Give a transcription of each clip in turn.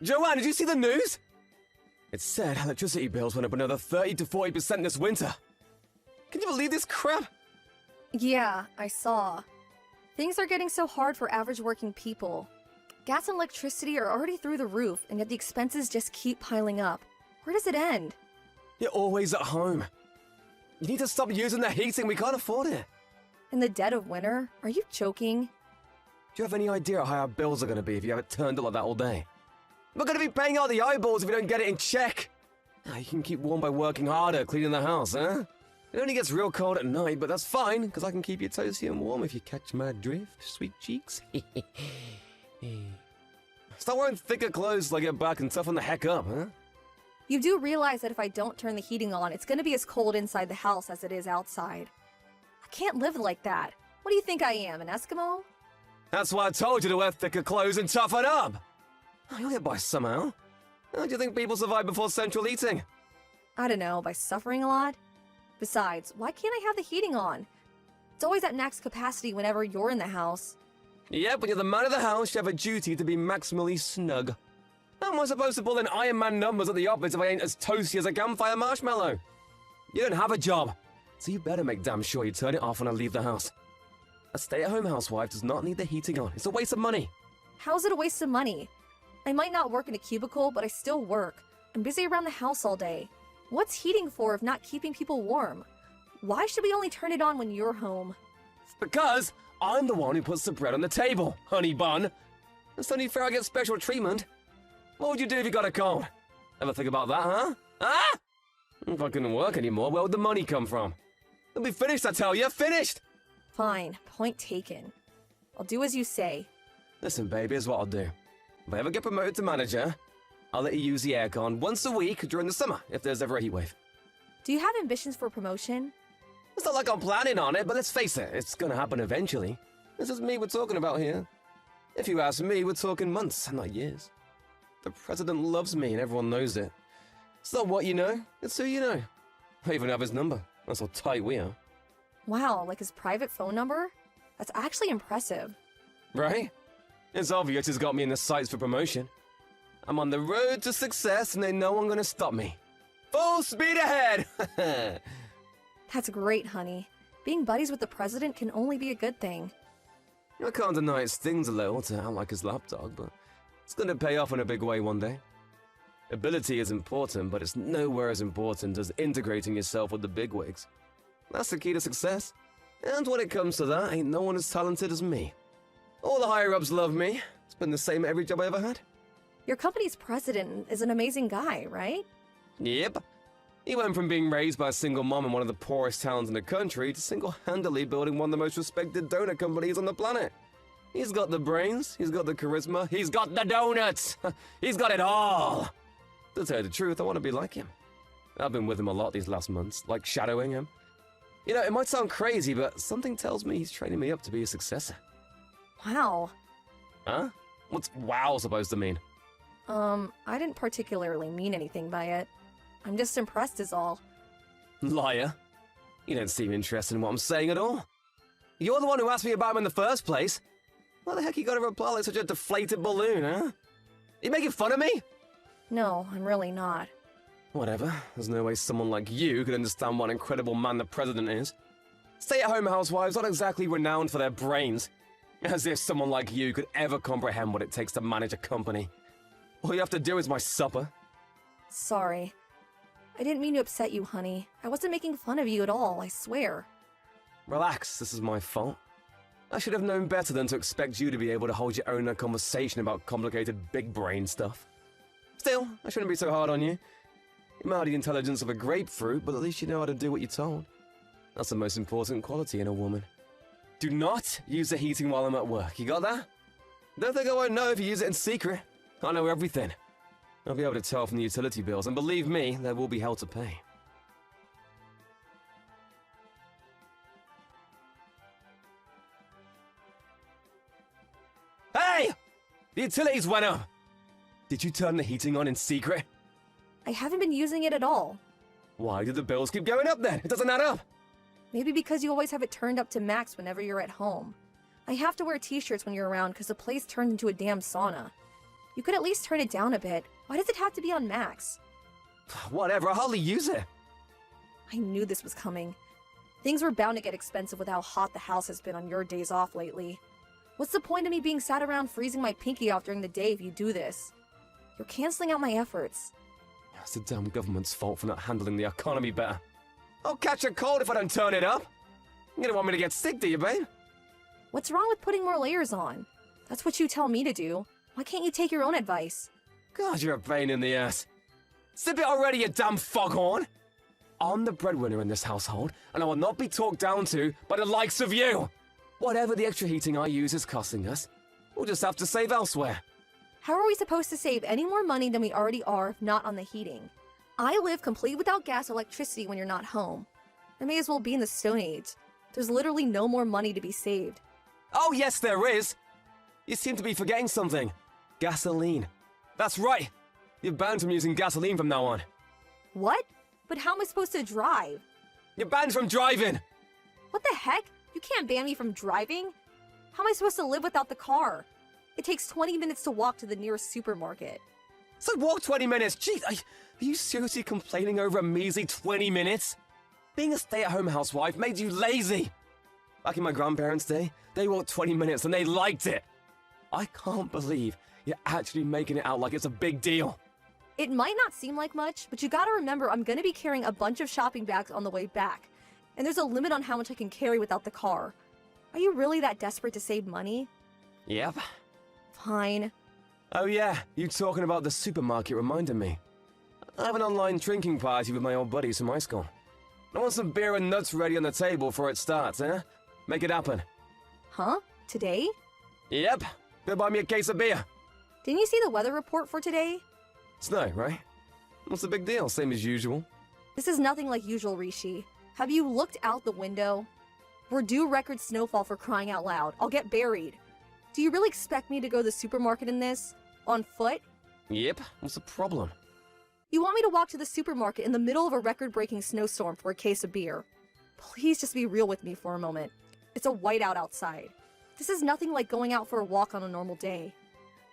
Joanne, did you see the news? It said electricity bills went up another 30 to 40% this winter. Can you believe this crap? Yeah, I saw. Things are getting so hard for average working people. Gas and electricity are already through the roof, and yet the expenses just keep piling up. Where does it end? You're always at home. You need to stop using the heating, we can't afford it. In the dead of winter? Are you joking? Do you have any idea how our bills are going to be if you have it turned up like that all day? We're going to be paying out the eyeballs if we don't get it in check. You can keep warm by working harder, cleaning the house, huh? It only gets real cold at night, but that's fine, because I can keep you toasty and warm if you catch my drift, sweet cheeks. Start wearing thicker clothes till I get back and toughen the heck up, huh? You do realize that if I don't turn the heating on, it's gonna be as cold inside the house as it is outside. I can't live like that. What do you think I am, an Eskimo? That's why I told you to wear thicker clothes and toughen up. You'll get by somehow. How do you think people survive before central heating? I don't know, by suffering a lot? Besides, why can't I have the heating on? It's always at max capacity whenever you're in the house. Yep, when you're the man of the house, you have a duty to be maximally snug. How am I supposed to pull in Iron Man numbers at the office if I ain't as toasty as a campfire marshmallow? You don't have a job, so you better make damn sure you turn it off when I leave the house. A stay-at-home housewife does not need the heating on. It's a waste of money. How's it a waste of money? I might not work in a cubicle, but I still work. I'm busy around the house all day. What's heating for if not keeping people warm? Why should we only turn it on when you're home? Because I'm the one who puts the bread on the table, honey bun. It's only fair I get special treatment. What would you do if you got a cold? Ever think about that, huh? Ah! If I couldn't work anymore, where would the money come from? It'll be finished, I tell you, finished! Fine, point taken. I'll do as you say. Listen, baby, here's what I'll do. If I ever get promoted to manager, I'll let you use the aircon once a week during the summer, if there's ever a heat wave. Do you have ambitions for promotion? It's not like I'm planning on it, but let's face it, it's gonna happen eventually. This is me we're talking about here. If you ask me, we're talking months, not years. The president loves me and everyone knows it. It's not what you know, it's who you know. I even have his number. That's how tight we are. Wow, like his private phone number? That's actually impressive. Right? It's obvious he's got me in the sights for promotion. I'm on the road to success and ain't no one gonna stop me. Full speed ahead! That's great, honey. Being buddies with the president can only be a good thing. I can't deny it stings a little to act like his lapdog, but it's gonna pay off in a big way one day. Ability is important, but it's nowhere as important as integrating yourself with the bigwigs. That's the key to success. And when it comes to that, ain't no one as talented as me. All the higher-ups love me. It's been the same at every job I ever had. Your company's president is an amazing guy, right? Yep. He went from being raised by a single mom in one of the poorest towns in the country to single-handedly building one of the most respected donut companies on the planet. He's got the brains, he's got the charisma, he's got the donuts! He's got it all! To tell you the truth, I want to be like him. I've been with him a lot these last months, like shadowing him. You know, it might sound crazy, but something tells me he's training me up to be a successor. Wow. Huh? What's wow supposed to mean? I didn't particularly mean anything by it. I'm just impressed is all. Liar. You don't seem interested in what I'm saying at all. You're the one who asked me about him in the first place. Why the heck you gotta reply like such a deflated balloon, huh? You making fun of me? No, I'm really not. Whatever. There's no way someone like you could understand what an incredible man the president is. Stay-at-home housewives aren't exactly renowned for their brains. As if someone like you could ever comprehend what it takes to manage a company. All you have to do is my supper. Sorry. I didn't mean to upset you, honey. I wasn't making fun of you at all, I swear. Relax, this is my fault. I should have known better than to expect you to be able to hold your own in a conversation about complicated big brain stuff. Still, I shouldn't be so hard on you. You might have the intelligence of a grapefruit, but at least you know how to do what you're told. That's the most important quality in a woman. Do not use the heating while I'm at work, you got that? Don't think I won't know if you use it in secret. I know everything. I'll be able to tell from the utility bills, and believe me, there will be hell to pay. Hey! The utilities went up! Did you turn the heating on in secret? I haven't been using it at all. Why did the bills keep going up then? It doesn't add up! Maybe because you always have it turned up to max whenever you're at home. I have to wear t-shirts when you're around because the place turned into a damn sauna. You could at least turn it down a bit. Why does it have to be on max? Whatever, I hardly use it. I knew this was coming. Things were bound to get expensive with how hot the house has been on your days off lately. What's the point of me being sat around freezing my pinky off during the day if you do this? You're canceling out my efforts. It's the damn government's fault for not handling the economy better. I'll catch a cold if I don't turn it up. You don't want me to get sick, do you, babe? What's wrong with putting more layers on? That's what you tell me to do. Why can't you take your own advice? God, you're a pain in the ass. Zip it already, you damn foghorn! I'm the breadwinner in this household, and I will not be talked down to by the likes of you! Whatever the extra heating I use is costing us, we'll just have to save elsewhere. How are we supposed to save any more money than we already are if not on the heating? I live completely without gas or electricity when you're not home. I may as well be in the Stone Age. There's literally no more money to be saved. Oh yes, there is! You seem to be forgetting something. Gasoline. That's right! You're banned from using gasoline from now on. What? But how am I supposed to drive? You're banned from driving! What the heck? You can't ban me from driving? How am I supposed to live without the car? It takes 20 minutes to walk to the nearest supermarket. So walk 20 minutes? Jeez, are you seriously complaining over a measly 20 minutes? Being a stay-at-home housewife made you lazy. Back in my grandparents' day, they walked 20 minutes and they liked it. I can't believe you're actually making it out like it's a big deal. It might not seem like much, but you gotta remember I'm gonna be carrying a bunch of shopping bags on the way back. And there's a limit on how much I can carry without the car. Are you really that desperate to save money? Yep. Fine. Oh yeah, you talking about the supermarket reminded me. I have an online drinking party with my old buddies from high school. I want some beer and nuts ready on the table before it starts, eh? Make it happen. Huh? Today? Yep. Go buy me a case of beer. Didn't you see the weather report for today? Snow, right? What's the big deal? Same as usual. This is nothing like usual, Rishi. Have you looked out the window? We're due record snowfall for crying out loud. I'll get buried. Do you really expect me to go to the supermarket in this? On foot? Yep. What's the problem? You want me to walk to the supermarket in the middle of a record-breaking snowstorm for a case of beer? Please just be real with me for a moment. It's a whiteout outside. This is nothing like going out for a walk on a normal day.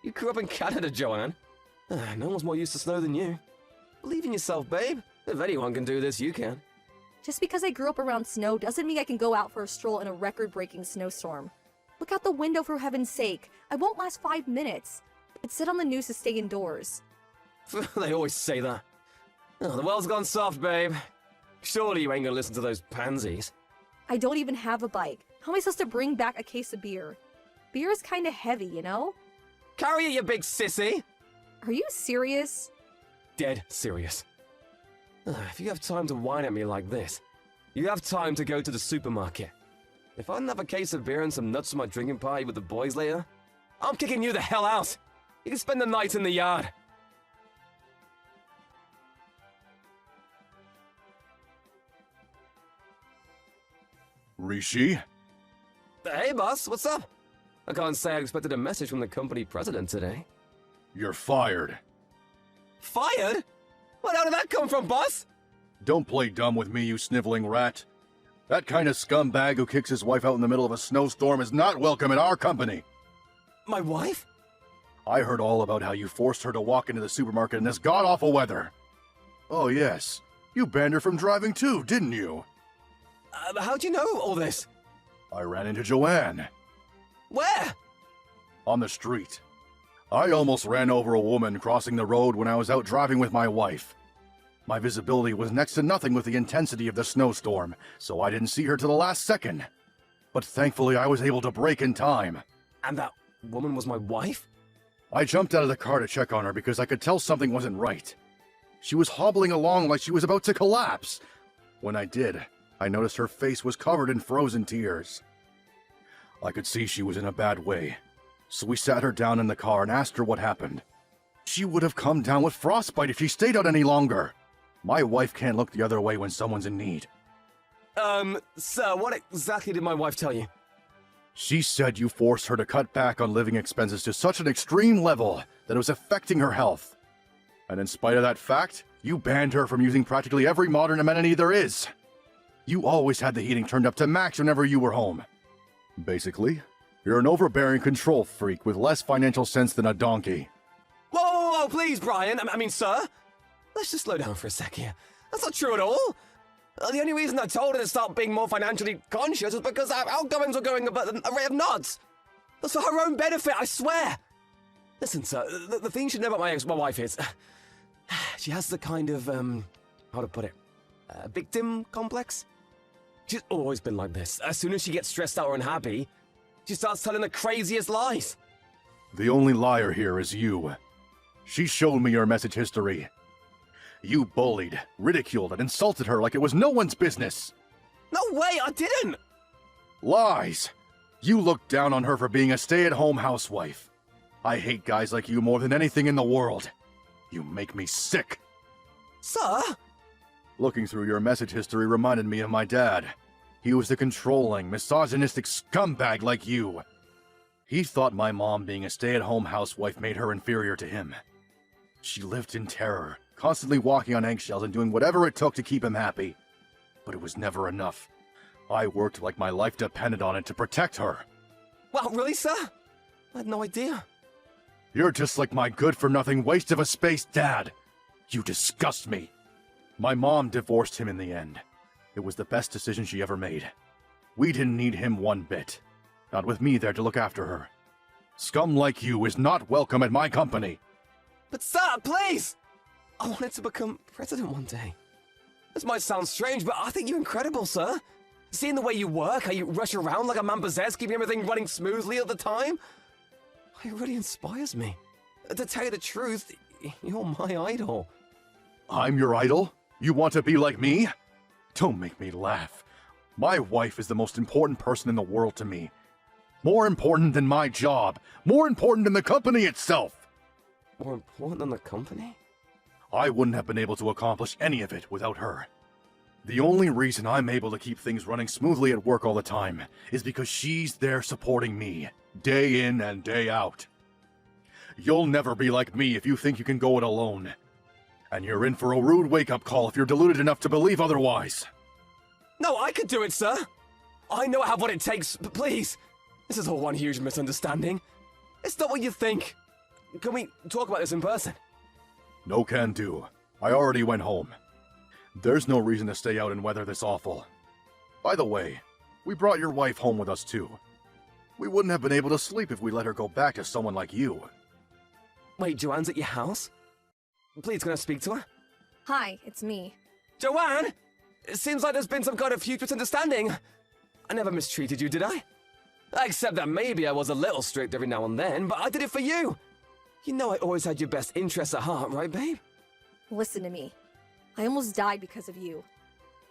You grew up in Canada, Joanne. No one's more used to snow than you. Believe in yourself, babe. If anyone can do this, you can. Just because I grew up around snow doesn't mean I can go out for a stroll in a record-breaking snowstorm. Look out the window for heaven's sake. I won't last 5 minutes. It said on the news to stay indoors. They always say that. Oh, the world's gone soft, babe. Surely you ain't gonna listen to those pansies. I don't even have a bike. How am I supposed to bring back a case of beer? Beer is kinda heavy, you know? Carry it, you big sissy! Are you serious? Dead serious. If you have time to whine at me like this, you have time to go to the supermarket. If I didn't have a case of beer and some nuts for my drinking party with the boys later, I'm kicking you the hell out! You can spend the night in the yard. Rishi? Hey, boss, what's up? I can't say I expected a message from the company president today. You're fired. Fired? Where did that come from, boss? Don't play dumb with me, you sniveling rat. That kind of scumbag who kicks his wife out in the middle of a snowstorm is not welcome in our company. My wife? I heard all about how you forced her to walk into the supermarket in this god-awful weather. Oh yes, you banned her from driving too, didn't you? How'd you know all this? I ran into Joanne. Where? On the street. I almost ran over a woman crossing the road when I was out driving with my wife. My visibility was next to nothing with the intensity of the snowstorm, so I didn't see her till the last second. But thankfully I was able to brake in time. And that woman was my wife? I jumped out of the car to check on her because I could tell something wasn't right. She was hobbling along like she was about to collapse. When I did, I noticed her face was covered in frozen tears. I could see she was in a bad way, so we sat her down in the car and asked her what happened. She would have come down with frostbite if she stayed out any longer. My wife can't look the other way when someone's in need. Sir, what exactly did my wife tell you? She said you forced her to cut back on living expenses to such an extreme level that it was affecting her health. And in spite of that fact, you banned her from using practically every modern amenity there is. You always had the heating turned up to max whenever you were home. Basically, you're an overbearing control freak with less financial sense than a donkey. Oh, please, Brian. I mean, sir. Let's just slow down for a sec here. That's not true at all. The only reason I told her to start being more financially conscious was because our outgoings were going about a rate of knots. That's for her own benefit, I swear. Listen, sir, the thing you should know about my wife is... she has the kind of, how to put it, victim complex? She's always been like this. As soon as she gets stressed out or unhappy, she starts telling the craziest lies. The only liar here is you. She showed me your message history. You bullied, ridiculed, and insulted her like it was no one's business. No way, I didn't! Lies! You looked down on her for being a stay-at-home housewife. I hate guys like you more than anything in the world. You make me sick. Sir? Looking through your message history reminded me of my dad. He was a controlling, misogynistic scumbag like you. He thought my mom being a stay-at-home housewife made her inferior to him. She lived in terror, constantly walking on eggshells and doing whatever it took to keep him happy. But it was never enough. I worked like my life depended on it to protect her. Wow, really, sir? I had no idea. You're just like my good-for-nothing waste of a space dad. You disgust me. My mom divorced him in the end. It was the best decision she ever made. We didn't need him one bit. Not with me there to look after her. Scum like you is not welcome at my company. But sir, please! I wanted to become president one day. This might sound strange, but I think you're incredible, sir. Seeing the way you work, how you rush around like a man possessed, keeping everything running smoothly all the time, it really inspires me. To tell you the truth, you're my idol. I'm your idol? You want to be like me? Don't make me laugh. My wife is the most important person in the world to me. More important than my job. More important than the company itself. More important than the company? I wouldn't have been able to accomplish any of it without her. The only reason I'm able to keep things running smoothly at work all the time is because she's there supporting me, day in and day out. You'll never be like me if you think you can go it alone. And you're in for a rude wake-up call if you're deluded enough to believe otherwise. No, I could do it, sir. I know I have what it takes, but please. This is all one huge misunderstanding. It's not what you think. Can we talk about this in person? No can do. I already went home. There's no reason to stay out in weather this awful. By the way, we brought your wife home with us too. We wouldn't have been able to sleep if we let her go back to someone like you. Wait, Joanne's at your house? Please, can I speak to her? Hi, it's me. Joanne! It seems like there's been some kind of huge misunderstanding. I never mistreated you, did I? Except that maybe I was a little strict every now and then, but I did it for you. You know I always had your best interests at heart, right, babe? Listen to me. I almost died because of you.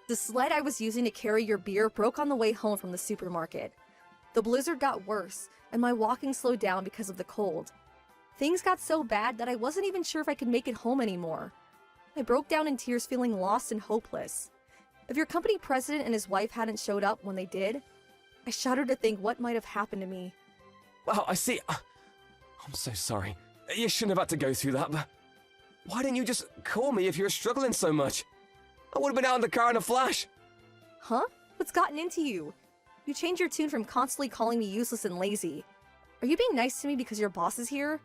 The sled I was using to carry your beer broke on the way home from the supermarket. The blizzard got worse, and my walking slowed down because of the cold. Things got so bad that I wasn't even sure if I could make it home anymore. I broke down in tears, feeling lost and hopeless. If your company president and his wife hadn't showed up when they did, I shudder to think what might have happened to me. Wow, I see. I'm so sorry. You shouldn't have had to go through that, but why didn't you just call me if you were struggling so much? I would have been out in the car in a flash. Huh? What's gotten into you? You changed your tune from constantly calling me useless and lazy. Are you being nice to me because your boss is here?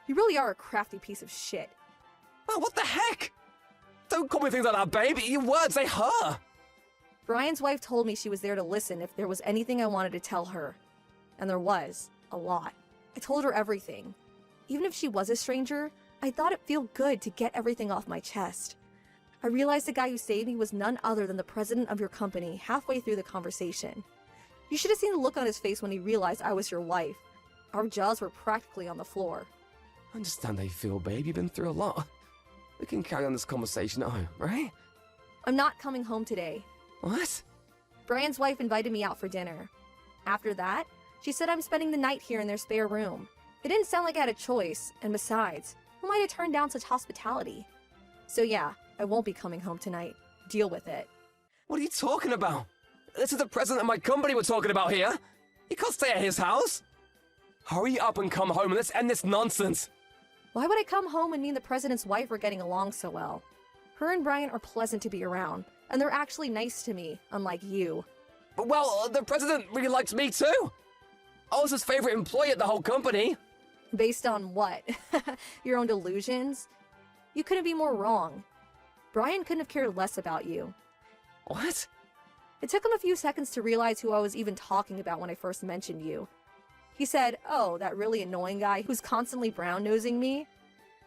You really are a crafty piece of shit. Well, what the heck? Don't call me things like that, babe. Your words, they hurt. Brian's wife told me she was there to listen if there was anything I wanted to tell her. And there was. A lot. I told her everything. Even if she was a stranger, I thought it'd feel good to get everything off my chest. I realized the guy who saved me was none other than the president of your company halfway through the conversation. You should have seen the look on his face when he realized I was your wife. Our jaws were practically on the floor. I understand how you feel, babe. You've been through a lot. We can carry on this conversation at home, right? I'm not coming home today. What? Brian's wife invited me out for dinner. After that, she said I'm spending the night here in their spare room. It didn't sound like I had a choice, and besides, who might have turned down such hospitality? So yeah, I won't be coming home tonight. Deal with it. What are you talking about? This is the president of my company we're talking about here. You can't stay at his house. Hurry up and come home and let's end this nonsense. Why would I come home when me and the president's wife are getting along so well? Her and Brian are pleasant to be around, and they're actually nice to me, unlike you. Well, the president really likes me too. I was his favorite employee at the whole company. Based on what? Your own delusions? You couldn't be more wrong. Brian couldn't have cared less about you. What? It took him a few seconds to realize who I was even talking about when I first mentioned you. He said, "Oh, that really annoying guy who's constantly brown-nosing me."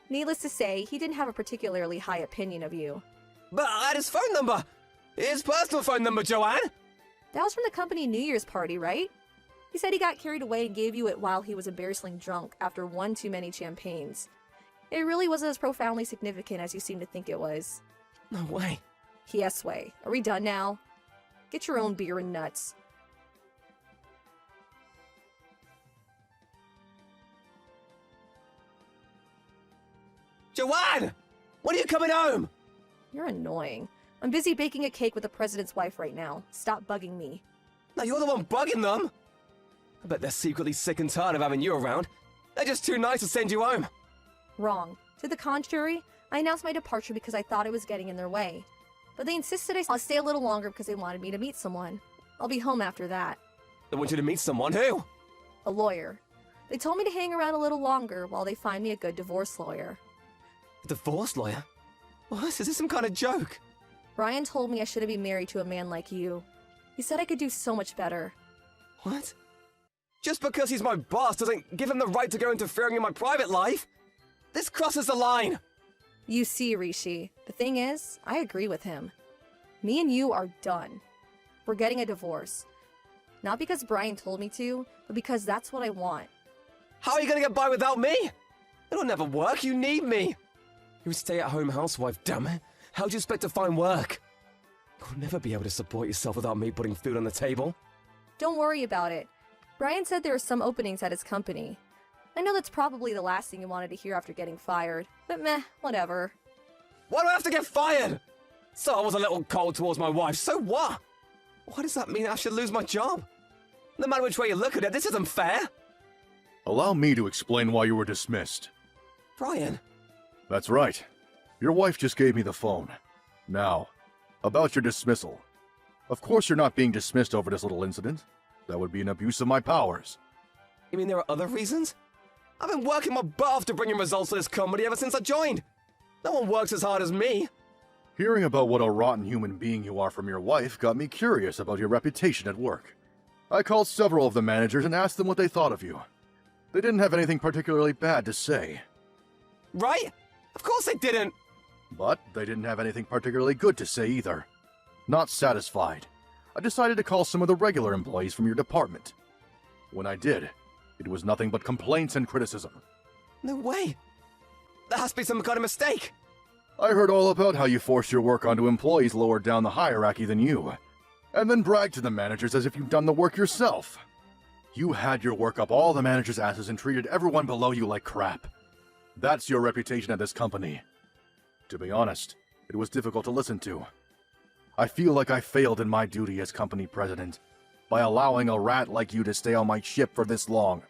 Needless to say, he didn't have a particularly high opinion of you. But I had his phone number! His personal phone number, Joanne! That was from the company New Year's party, right? He said he got carried away and gave you it while he was embarrassingly drunk after one too many champagnes. It really wasn't as profoundly significant as you seem to think it was. No way. Yes way. Are we done now? Get your own beer and nuts. Joanne! When are you coming home? You're annoying. I'm busy baking a cake with the president's wife right now. Stop bugging me. No, you're the one bugging them! I bet they're secretly sick and tired of having you around. They're just too nice to send you home. Wrong. To the contrary, I announced my departure because I thought it was getting in their way. But they insisted I'll stay a little longer because they wanted me to meet someone. I'll be home after that. They want you to meet someone. Who? A lawyer. They told me to hang around a little longer while they find me a good divorce lawyer. A divorce lawyer? What? Is this some kind of joke? Brian told me I shouldn't be married to a man like you. He said I could do so much better. What? Just because he's my boss doesn't give him the right to go interfering in my private life? This crosses the line! You see, Rishi, the thing is, I agree with him. Me and you are done. We're getting a divorce. Not because Brian told me to, but because that's what I want. How are you gonna get by without me? It'll never work, you need me! You're a stay-at-home housewife, damn it. How do you expect to find work? You'll never be able to support yourself without me putting food on the table. Don't worry about it. Brian said there are some openings at his company. I know that's probably the last thing you wanted to hear after getting fired, but meh, whatever. Why do I have to get fired? So I was a little cold towards my wife, so what? Why does that mean I should lose my job? No matter which way you look at it, this isn't fair. Allow me to explain why you were dismissed. Brian. That's right. Your wife just gave me the phone. Now, about your dismissal. Of course you're not being dismissed over this little incident. That would be an abuse of my powers. You mean there are other reasons? I've been working my butt off to bring in results for this company ever since I joined. No one works as hard as me. Hearing about what a rotten human being you are from your wife got me curious about your reputation at work. I called several of the managers and asked them what they thought of you. They didn't have anything particularly bad to say. Right? Of course they didn't. But they didn't have anything particularly good to say either. Not satisfied, I decided to call some of the regular employees from your department. When I did, it was nothing but complaints and criticism. No way. There has to be some kind of mistake. I heard all about how you forced your work onto employees lower down the hierarchy than you, and then bragged to the managers as if you'd done the work yourself. You had your work up all the managers' asses and treated everyone below you like crap. That's your reputation at this company. To be honest, it was difficult to listen to. I feel like I failed in my duty as company president by allowing a rat like you to stay on my ship for this long.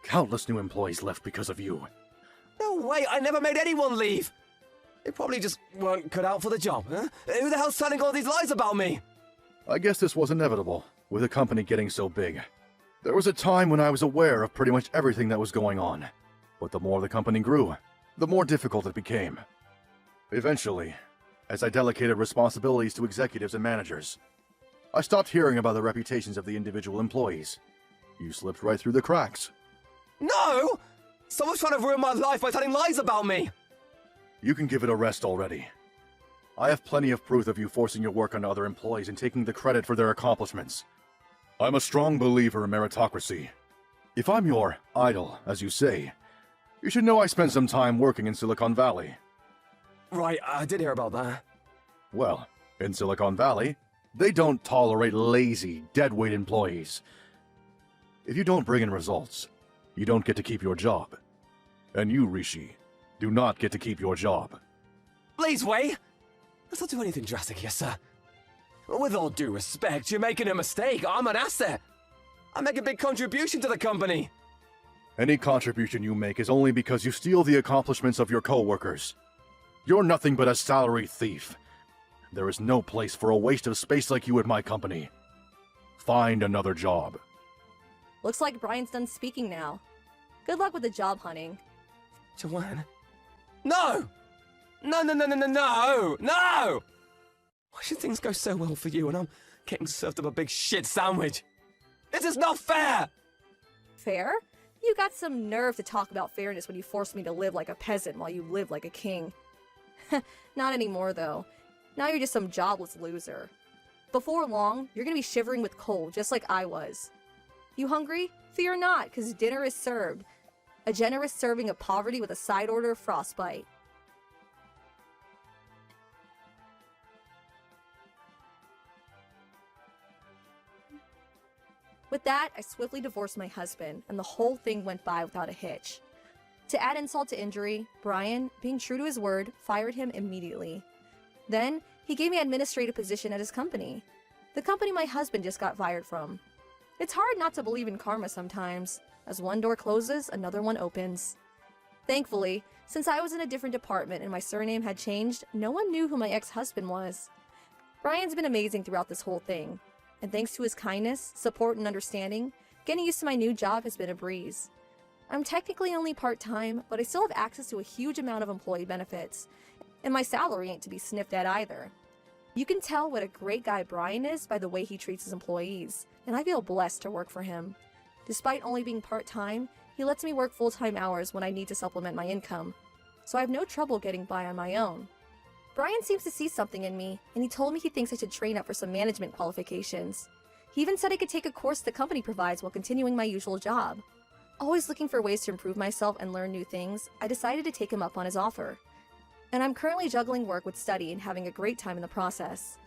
Countless new employees left because of you. No way, I never made anyone leave. They probably just weren't cut out for the job, huh? Who the hell's telling all these lies about me? I guess this was inevitable, with the company getting so big. There was a time when I was aware of pretty much everything that was going on. But the more the company grew, the more difficult it became. Eventually, as I delegated responsibilities to executives and managers, I stopped hearing about the reputations of the individual employees. You slipped right through the cracks. No! Someone's trying to ruin my life by telling lies about me! You can give it a rest already. I have plenty of proof of you forcing your work on other employees and taking the credit for their accomplishments. I'm a strong believer in meritocracy. If I'm your idol, as you say, you should know I spent some time working in Silicon Valley. Right, I did hear about that. Well, in Silicon Valley, they don't tolerate lazy, deadweight employees. If you don't bring in results, you don't get to keep your job. And you, Rishi, do not get to keep your job. Please wait! Let's not do anything drastic here, sir. With all due respect, you're making a mistake. I'm an asset. I make a big contribution to the company. Any contribution you make is only because you steal the accomplishments of your co-workers. You're nothing but a salary thief. There is no place for a waste of space like you at my company. Find another job. Looks like Brian's done speaking now. Good luck with the job hunting. Joanne? No! No, no, no, no, no, no! No! Why should things go so well for you and I'm getting served up a big shit sandwich? This is not fair! Fair? You got some nerve to talk about fairness when you forced me to live like a peasant while you live like a king. Not anymore, though. Now you're just some jobless loser. Before long, you're gonna be shivering with cold, just like I was. You hungry? Fear not, 'cause dinner is served. A generous serving of poverty with a side order of frostbite. With that, I swiftly divorced my husband, and the whole thing went by without a hitch. To add insult to injury, Brian, being true to his word, fired him immediately. Then, he gave me an administrative position at his company. The company my husband just got fired from. It's hard not to believe in karma sometimes. As one door closes, another one opens. Thankfully, since I was in a different department and my surname had changed, no one knew who my ex-husband was. Brian's been amazing throughout this whole thing. And thanks to his kindness, support, and understanding, getting used to my new job has been a breeze. I'm technically only part-time, but I still have access to a huge amount of employee benefits, and my salary ain't to be sniffed at either. You can tell what a great guy Brian is by the way he treats his employees, and I feel blessed to work for him. Despite only being part-time, he lets me work full-time hours when I need to supplement my income, so I have no trouble getting by on my own. Brian seems to see something in me, and he told me he thinks I should train up for some management qualifications. He even said I could take a course the company provides while continuing my usual job. Always looking for ways to improve myself and learn new things, I decided to take him up on his offer. And I'm currently juggling work with study and having a great time in the process.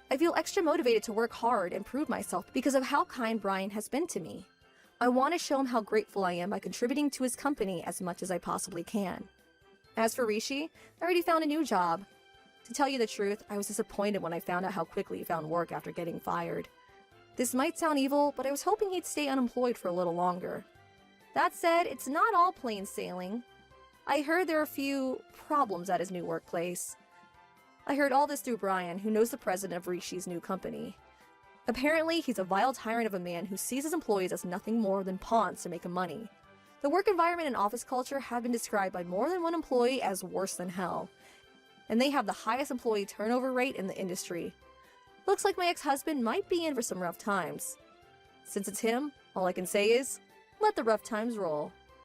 I feel extra motivated to work hard and prove myself because of how kind Brian has been to me. I want to show him how grateful I am by contributing to his company as much as I possibly can. As for Rishi, I already found a new job. To tell you the truth, I was disappointed when I found out how quickly he found work after getting fired. This might sound evil, but I was hoping he'd stay unemployed for a little longer. That said, it's not all plain sailing. I heard there are a few problems at his new workplace. I heard all this through Brian, who knows the president of Rishi's new company. Apparently, he's a vile tyrant of a man who sees his employees as nothing more than pawns to make him money. The work environment and office culture have been described by more than one employee as worse than hell, and they have the highest employee turnover rate in the industry. Looks like my ex-husband might be in for some rough times. Since it's him, all I can say is, let the rough times roll.